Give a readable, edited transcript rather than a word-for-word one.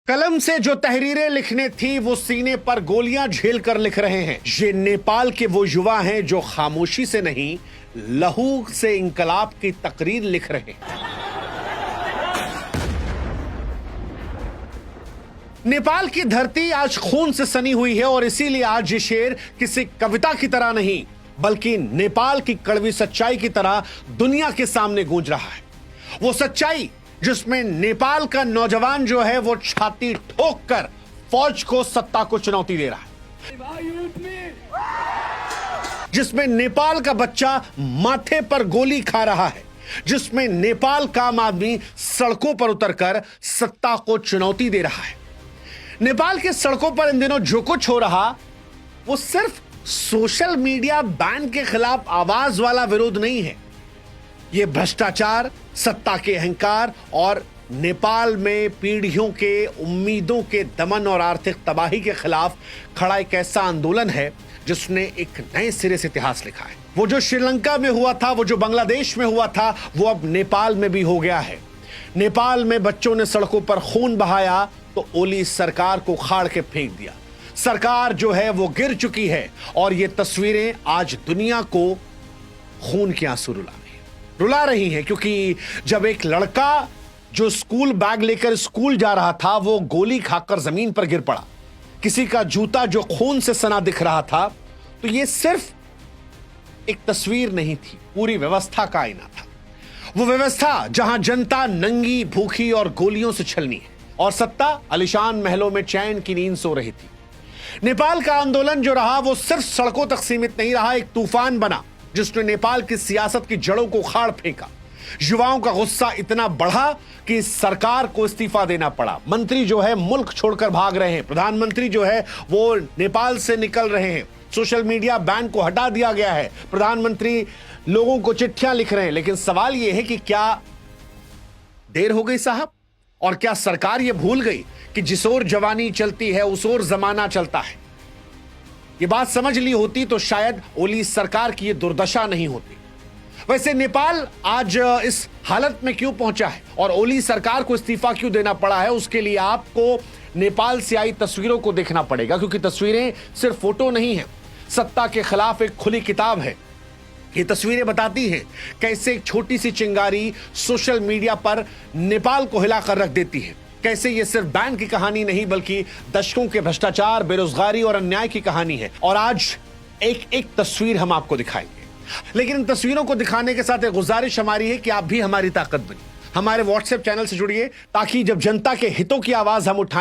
कलम से जो तहरीरें लिखने थी वो सीने पर गोलियां झेल कर लिख रहे हैं। ये नेपाल के वो युवा हैं जो खामोशी से नहीं लहू से इंकलाब की तकरीर लिख रहे हैं। नेपाल की धरती आज खून से सनी हुई है और इसीलिए आज ये शेर किसी कविता की तरह नहीं बल्कि नेपाल की कड़वी सच्चाई की तरह दुनिया के सामने गूंज रहा है। वो सच्चाई जिसमें नेपाल का नौजवान जो है वो छाती ठोक कर फौज को सत्ता को चुनौती दे रहा है, जिसमें नेपाल का बच्चा माथे पर गोली खा रहा है, जिसमें नेपाल का आम आदमी सड़कों पर उतरकर सत्ता को चुनौती दे रहा है। नेपाल के सड़कों पर इन दिनों जो कुछ हो रहा वो सिर्फ सोशल मीडिया बैन के खिलाफ आवाज वाला विरोध नहीं है। यह भ्रष्टाचार, सत्ता के अहंकार और नेपाल में पीढ़ियों के उम्मीदों के दमन और आर्थिक तबाही के खिलाफ खड़ा एक ऐसा आंदोलन है जिसने एक नए सिरे से इतिहास लिखा है। वो जो श्रीलंका में हुआ था, वो जो बांग्लादेश में हुआ था, वो अब नेपाल में भी हो गया है। नेपाल में बच्चों ने सड़कों पर खून बहाया तो ओली सरकार को खाड़ के फेंक दिया। सरकार जो है वो गिर चुकी है और ये तस्वीरें आज दुनिया को खून के आंसू रुला रही हैं, क्योंकि जब एक लड़का जो स्कूल बैग लेकर स्कूल जा रहा था वो गोली खाकर जमीन पर गिर पड़ा, किसी का जूता जो खून से सना दिख रहा था, तो ये सिर्फ एक तस्वीर नहीं थी, पूरी व्यवस्था का आईना था। वो व्यवस्था जहां जनता नंगी, भूखी और गोलियों से छलनी है और सत्ता आलीशान महलों में चैन की नींद सो रही थी। नेपाल का आंदोलन जो रहा वो सिर्फ सड़कों तक सीमित नहीं रहा, एक तूफान बना जिसने नेपाल की सियासत की जड़ों को उखाड़ फेंका। युवाओं का गुस्सा इतना बढ़ा कि सरकार को इस्तीफा देना पड़ा। मंत्री जो है मुल्क छोड़कर भाग रहे हैं, प्रधानमंत्री जो है वो नेपाल से निकल रहे हैं, सोशल मीडिया बैन को हटा दिया गया है, प्रधानमंत्री लोगों को चिट्ठियां लिख रहे हैं। लेकिन सवाल यह है कि क्या देर हो गई साहब? और क्या सरकार यह भूल गई कि जिस ओर जवानी चलती है उस ओर जमाना चलता है? ये बात समझ ली होती तो शायद ओली सरकार की ये दुर्दशा नहीं होती। वैसे नेपाल आज इस हालत में क्यों पहुंचा है और ओली सरकार को इस्तीफा क्यों देना पड़ा है, उसके लिए आपको नेपाल से आई तस्वीरों को देखना पड़ेगा, क्योंकि तस्वीरें सिर्फ फोटो नहीं है, सत्ता के खिलाफ एक खुली किताब है। ये तस्वीरें बताती हैं कैसे एक छोटी सी चिंगारी सोशल मीडिया पर नेपाल को हिलाकर रख देती है, कैसे ये सिर्फ बैन की कहानी नहीं बल्कि दशकों के भ्रष्टाचार, बेरोजगारी और अन्याय की कहानी है। और आज एक एक तस्वीर हम आपको दिखाएंगे, लेकिन इन तस्वीरों को दिखाने के साथ एक गुजारिश हमारी है कि आप भी हमारी ताकत बनिए, हमारे व्हाट्सएप चैनल से जुड़िए ताकि जब जनता के हितों की आवाज हम उठाएं